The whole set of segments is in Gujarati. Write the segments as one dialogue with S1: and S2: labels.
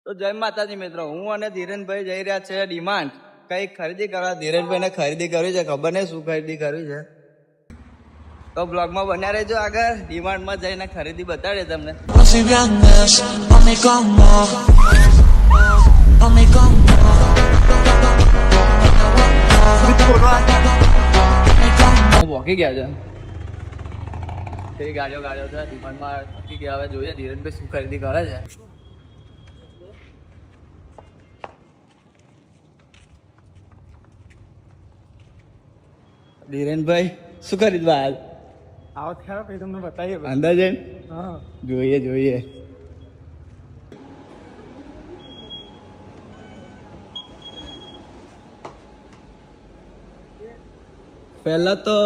S1: તો જય માતાજી મિત્રો, હું અને ધીરેનભાઈ જઈ રહ્યા છે ડિમાન્ડ કઈક ખરીદી કરવા. ધીરેનભાઈ ને ખરીદી કરવી છે, ખબર નહીં શું ખરીદી કરવી છે. તો બ્લોગમાં બન્યા રહેજો. આગળ ડિમાન્ડમાં જઈને ખરીદી બતાડે તમને. વોકી ગયા છે, ગાડીઓ છે ડિમાન્ડમાં વોકી ગયા. હવે જોઈએ ધીરેનભાઈ શું ખરીદી કરે છે. ધીરેનભાઈ શું ખરીદવા આજ?
S2: આવો થયા પછી તમને બતાવીએ.
S1: અંદર જઈને
S2: હા
S1: જોઈએ. પહેલા તો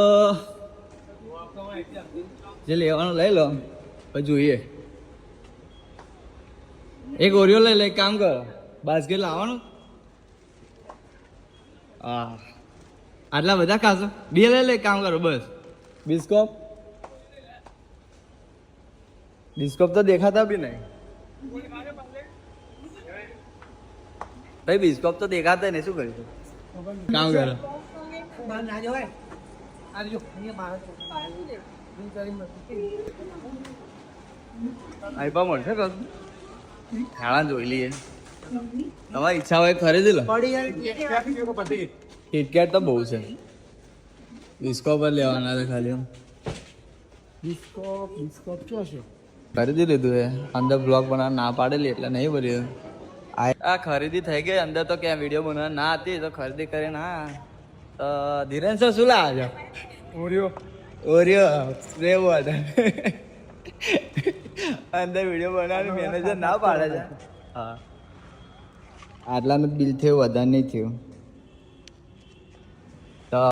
S1: જે લેવાનું લઈ લો, પછી જોઈએ. એક ઓરિયો લઈ લે. એક કામ કરો, બાસ્કેટ લાવવાનું. હા, આટલા બધા ખાશો? બે લઈ લે. કામ કરો બસ. ડિસ્કોપ તો દેખાતા બી નહીં ભાઈ. બિસ્કોપ તો દેખાતા નહીં, શું કરીશું? કામ કરો. આઈપા મળશે કશું? ખાણા જોઈ લઈએ. તમારી ઈચ્છા હોય ખરીદી લો. કિટકેટ તો બહુ છે. બિસ્કોપ જ લેવાના છે ખાલી.
S2: બિસ્કોપ શું છે?
S1: ખરીદી લીધું છે. અંદર બ્લોગ બનાવવા ના પાડેલી એટલે નહીં બન્યું. આ ખરીદી થઈ ગઈ. અંદર તો ક્યાં વિડીયો બનાવવા ના હતી, તો ખરીદી કરીને. હા, તો ધીરેન સર શું લાવે છે? ઓરિયો રેવડ. અંદર વિડીયો બનાવવાની મેનેજર ના પાડે છે. હા, આટલાનું બિલ થયું, વધારે નહીં થયું.